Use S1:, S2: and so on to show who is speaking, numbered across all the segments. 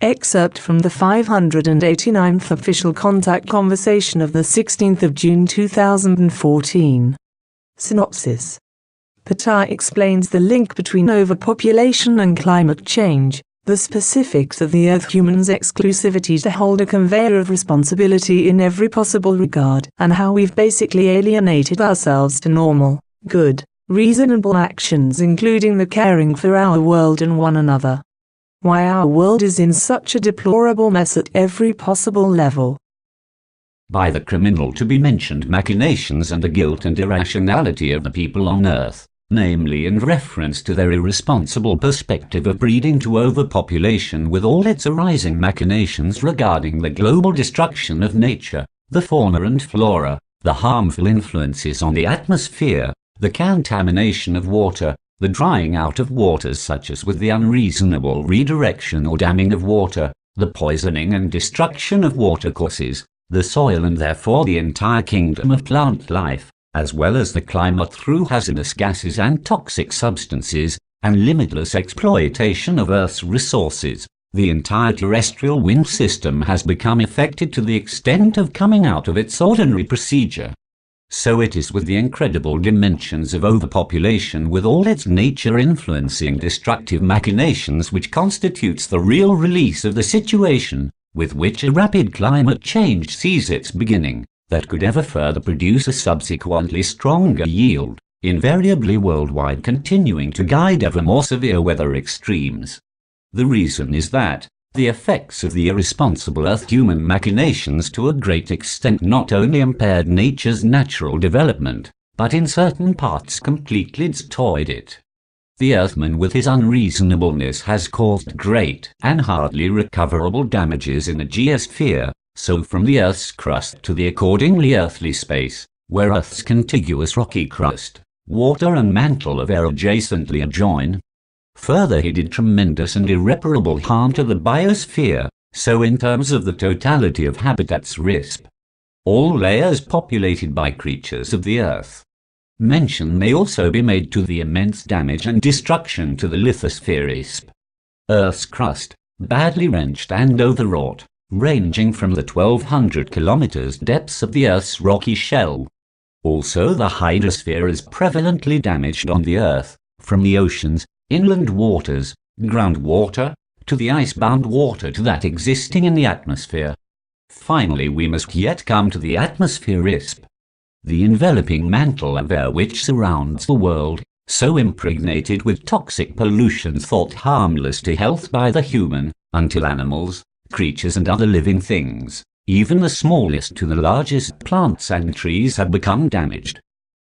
S1: Excerpt from the 589th official contact conversation of the 16th of June 2014. Synopsis. Ptaah explains the link between overpopulation and climate change, the specifics of the Earth humans' exclusivity to hold a conveyor of responsibility in every possible regard, and how we've basically alienated ourselves to normal, good, reasonable actions including the caring for our world and one another. Why our world is in such a deplorable mess at every possible level.
S2: By the criminal to be mentioned machinations and the guilt and irrationality of the people on Earth, namely in reference to their irresponsible perspective of breeding to overpopulation with all its arising machinations regarding the global destruction of nature, the fauna and flora, the harmful influences on the atmosphere, the contamination of water, the drying out of waters such as with the unreasonable redirection or damming of water, the poisoning and destruction of watercourses, the soil and therefore the entire kingdom of plant life, as well as the climate through hazardous gases and toxic substances, and limitless exploitation of Earth's resources, the entire terrestrial wind system has become affected to the extent of coming out of its ordinary procedure. So it is with the incredible dimensions of overpopulation with all its nature-influencing destructive machinations which constitutes the real release of the situation, with which a rapid climate change sees its beginning, that could ever further produce a subsequently stronger yield, invariably worldwide continuing to guide ever more severe weather extremes. The reason is that the effects of the irresponsible Earth-human machinations to a great extent not only impaired nature's natural development, but in certain parts completely destroyed it. The Earthman with his unreasonableness has caused great and hardly recoverable damages in the geosphere, so from the Earth's crust to the accordingly earthly space, where Earth's contiguous rocky crust, water and mantle of air adjacently adjoin. Further, he did tremendous and irreparable harm to the biosphere, so in terms of the totality of habitats RISP, all layers populated by creatures of the Earth. Mention may also be made to the immense damage and destruction to the lithosphere ISP. Earth's crust, badly wrenched and overwrought, ranging from the 1200 kilometers depths of the Earth's rocky shell. Also the hydrosphere is prevalently damaged on the Earth, from the oceans, inland waters, groundwater, to the icebound water to that existing in the atmosphere. Finally, we must yet come to the atmosphere ISP, the enveloping mantle of air which surrounds the world, so impregnated with toxic pollution thought harmless to health by the human, until animals, creatures and other living things, even the smallest to the largest plants and trees have become damaged.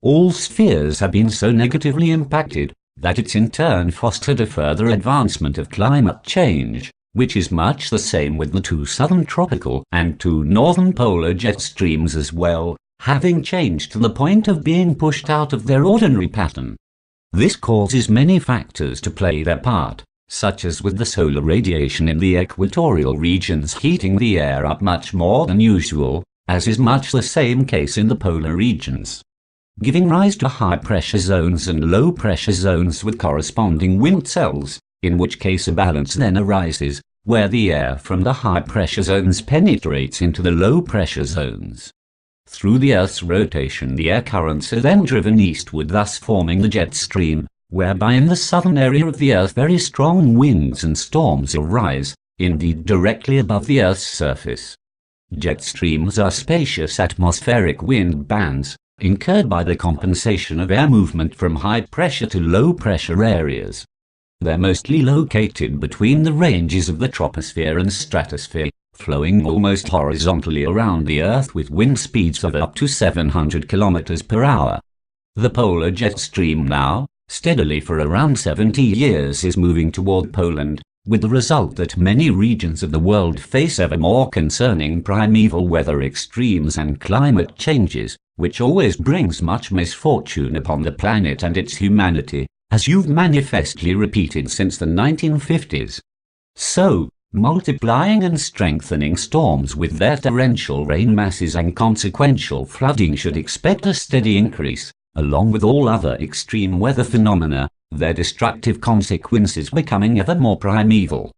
S2: All spheres have been so negatively impacted that it's in turn fostered a further advancement of climate change, which is much the same with the two southern tropical and two northern polar jet streams as well, having changed to the point of being pushed out of their ordinary pattern. This causes many factors to play their part, such as with the solar radiation in the equatorial regions heating the air up much more than usual, as is much the same case in the polar regions, giving rise to high-pressure zones and low-pressure zones with corresponding wind cells, in which case a balance then arises, where the air from the high-pressure zones penetrates into the low-pressure zones. Through the Earth's rotation the air currents are then driven eastward, thus forming the jet stream, whereby in the southern area of the Earth very strong winds and storms arise, indeed directly above the Earth's surface. Jet streams are spacious atmospheric wind bands, incurred by the compensation of air movement from high-pressure to low-pressure areas. They're mostly located between the ranges of the troposphere and stratosphere, flowing almost horizontally around the Earth with wind speeds of up to 700 kilometers per hour. The polar jet stream now, steadily for around 70 years, is moving toward Poland, with the result that many regions of the world face ever more concerning primeval weather extremes and climate changes, which always brings much misfortune upon the planet and its humanity, as you've manifestly repeated since the 1950s. So, multiplying and strengthening storms with their torrential rain masses and consequential flooding should expect a steady increase, along with all other extreme weather phenomena, their destructive consequences becoming ever more primeval.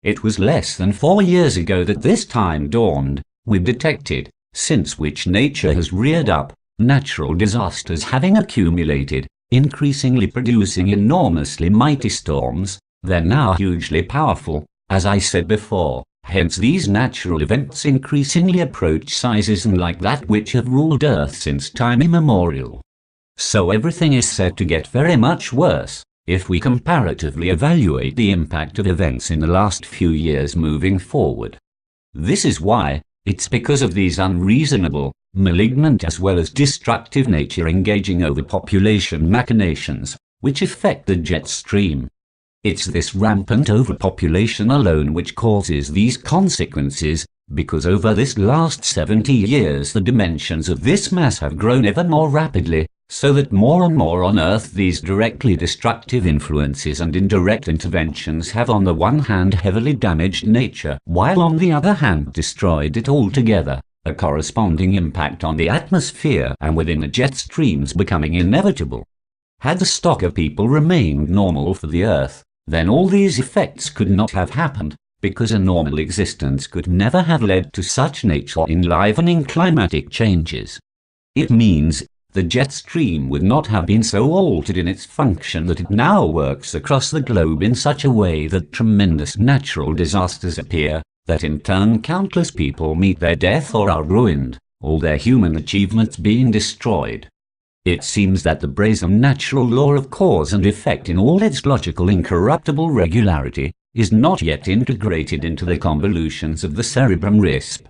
S2: It was less than 4 years ago that this time dawned. We've detected, since which nature has reared up, natural disasters having accumulated, increasingly producing enormously mighty storms. They're now hugely powerful, as I said before. Hence these natural events increasingly approach sizes unlike that which have ruled Earth since time immemorial. So everything is said to get very much worse, if we comparatively evaluate the impact of events in the last few years moving forward. This is why, it's because of these unreasonable, malignant as well as destructive nature engaging overpopulation machinations, which affect the jet stream. It's this rampant overpopulation alone which causes these consequences, because over this last 70 years the dimensions of this mass have grown ever more rapidly, so that more and more on Earth these directly destructive influences and indirect interventions have on the one hand heavily damaged nature, while on the other hand destroyed it altogether, a corresponding impact on the atmosphere and within the jet streams becoming inevitable. Had the stock of people remained normal for the Earth, then all these effects could not have happened, because a normal existence could never have led to such nature-enlivening climatic changes. It means the jet stream would not have been so altered in its function that it now works across the globe in such a way that tremendous natural disasters appear, that in turn countless people meet their death or are ruined, all their human achievements being destroyed. It seems that the brazen natural law of cause and effect in all its logical incorruptible regularity is not yet integrated into the convolutions of the cerebrum risp.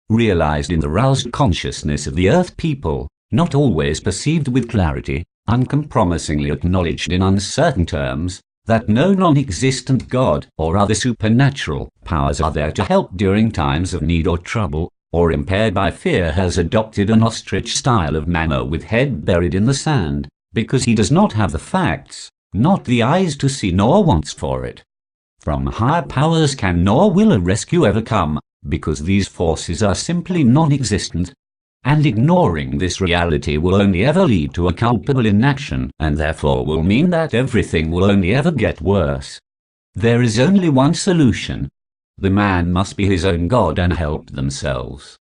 S2: Realized in the roused consciousness of the Earth people, not always perceived with clarity, uncompromisingly acknowledged in uncertain terms, that no non-existent God or other supernatural powers are there to help during times of need or trouble, or impaired by fear has adopted an ostrich style of manner with head buried in the sand, because he does not have the facts, not the eyes to see nor wants for it. From higher powers can nor will a rescue ever come, because these forces are simply non-existent, and ignoring this reality will only ever lead to a culpable inaction, and therefore will mean that everything will only ever get worse. There is only one solution. The man must be his own God and help themselves.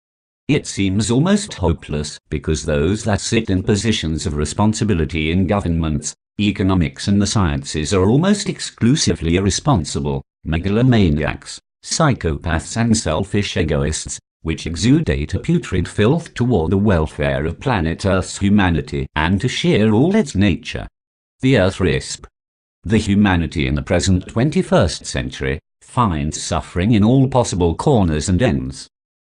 S2: It seems almost hopeless, because those that sit in positions of responsibility in governments, economics and the sciences are almost exclusively irresponsible, megalomaniacs, psychopaths and selfish egoists, which exudate a putrid filth toward the welfare of planet Earth's humanity and to shear all its nature. The Earth risp. The humanity in the present 21st century finds suffering in all possible corners and ends.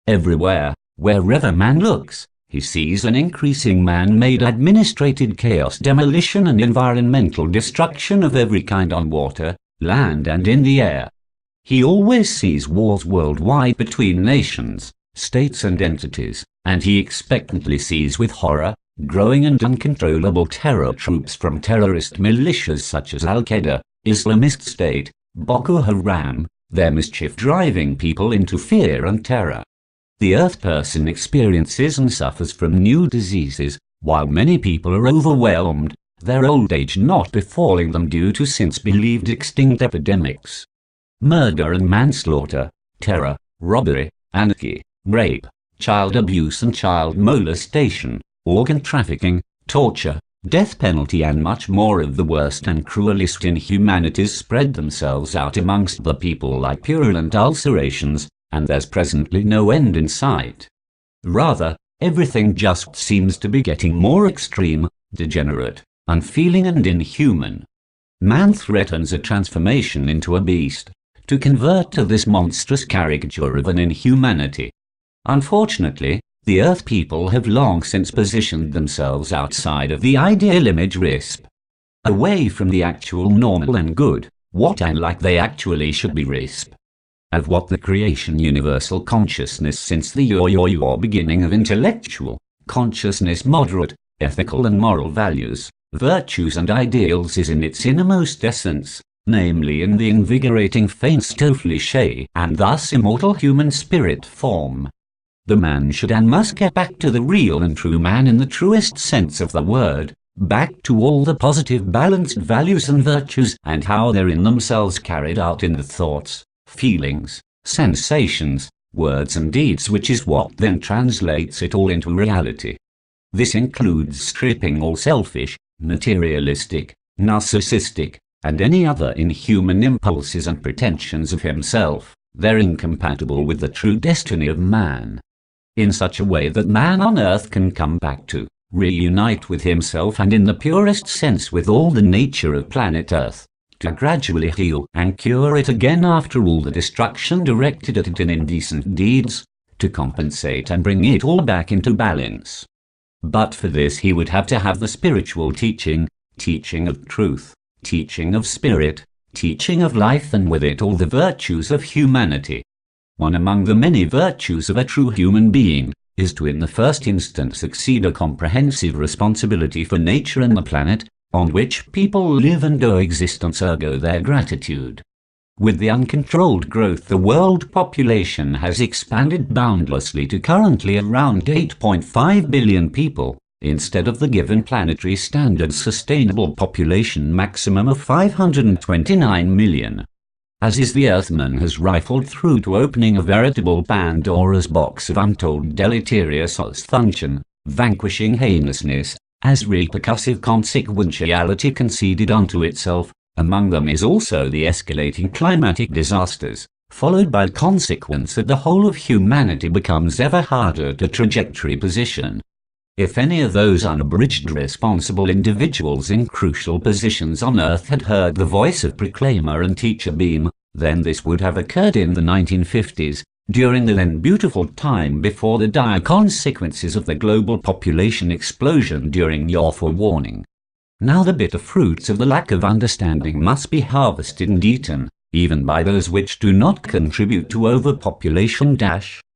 S2: Everywhere, wherever man looks, he sees an increasing man-made administrated chaos, demolition and environmental destruction of every kind on water, land and in the air. He always sees wars worldwide between nations, states and entities, and he expectantly sees with horror growing and uncontrollable terror troops from terrorist militias such as Al-Qaeda, Islamist State, Boko Haram, their mischief driving people into fear and terror. The Earth person experiences and suffers from new diseases, while many people are overwhelmed, their old age not befalling them due to since believed extinct epidemics. Murder and manslaughter, terror, robbery, anarchy, rape, child abuse and child molestation, organ trafficking, torture, death penalty and much more of the worst and cruelest inhumanities spread themselves out amongst the people like purulent ulcerations, and there's presently no end in sight. Rather, everything just seems to be getting more extreme, degenerate, unfeeling and inhuman. Man threatens a transformation into a beast, to convert to this monstrous caricature of an inhumanity. Unfortunately, the Earth people have long since positioned themselves outside of the ideal image risp, away from the actual normal and good, what and like they actually should be risp, of what the creation universal consciousness since the your beginning of intellectual consciousness moderate, ethical and moral values, virtues and ideals is in its innermost essence, namely in the invigorating faint cliché and thus immortal human spirit form. The man should and must get back to the real and true man in the truest sense of the word, back to all the positive balanced values and virtues and how they're in themselves carried out in the thoughts, feelings, sensations, words and deeds, which is what then translates it all into reality. This includes stripping all selfish, materialistic, narcissistic, and any other inhuman impulses and pretensions of himself. They're incompatible with the true destiny of man, in such a way that man on earth can come back to, reunite with himself and in the purest sense with all the nature of planet Earth, to gradually heal and cure it again after all the destruction directed at it in indecent deeds, to compensate and bring it all back into balance. But for this he would have to have the spiritual teaching, teaching of truth, teaching of spirit, teaching of life, and with it all the virtues of humanity. One among the many virtues of a true human being is to in the first instance succeed a comprehensive responsibility for nature and the planet on which people live and owe existence, ergo their gratitude. With the uncontrolled growth, the world population has expanded boundlessly to currently around 8.5 billion people, instead of the given planetary standard sustainable population maximum of 529 million. As is the Earthman has rifled through to opening a veritable Pandora's box of untold deleterious dysfunction, vanquishing heinousness, as repercussive consequentiality conceded unto itself. Among them is also the escalating climatic disasters, followed by the consequence that the whole of humanity becomes ever harder to trajectory position. If any of those unabridged responsible individuals in crucial positions on Earth had heard the voice of proclaimer and teacher beam, then this would have occurred in the 1950s, during the then beautiful time before the dire consequences of the global population explosion during the awful warning. Now the bitter fruits of the lack of understanding must be harvested and eaten, even by those which do not contribute to overpopulation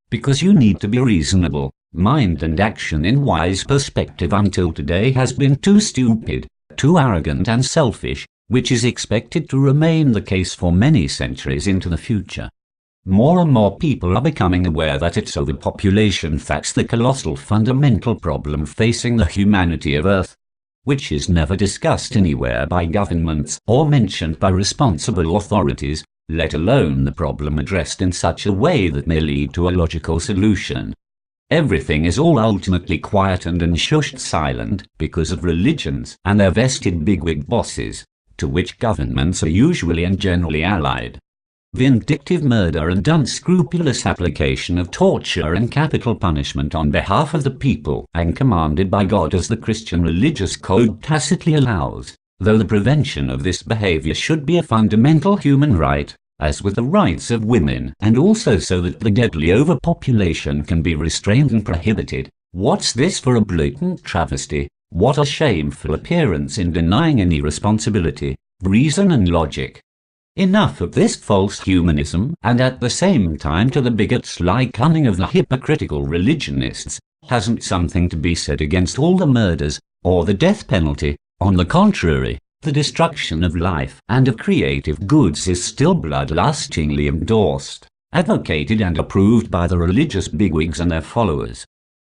S2: because you need to be reasonable. Mind and action in wise perspective until today has been too stupid, too arrogant and selfish, which is expected to remain the case for many centuries into the future. More and more people are becoming aware that it's overpopulation that's the colossal fundamental problem facing the humanity of Earth, which is never discussed anywhere by governments or mentioned by responsible authorities, let alone the problem addressed in such a way that may lead to a logical solution. Everything is all ultimately quietened and shushed silent because of religions and their vested bigwig bosses, to which governments are usually and generally allied. Vindictive murder and unscrupulous application of torture and capital punishment on behalf of the people and commanded by God as the Christian religious code tacitly allows, though the prevention of this behavior should be a fundamental human right, as with the rights of women, and also so that the deadly overpopulation can be restrained and prohibited. What's this for a blatant travesty? What a shameful appearance in denying any responsibility, reason and logic. Enough of this false humanism, and at the same time to the bigots-like cunning of the hypocritical religionists, hasn't something to be said against all the murders, or the death penalty. On the contrary, the destruction of life and of creative goods is still bloodlustingly endorsed, advocated and approved by the religious bigwigs and their followers.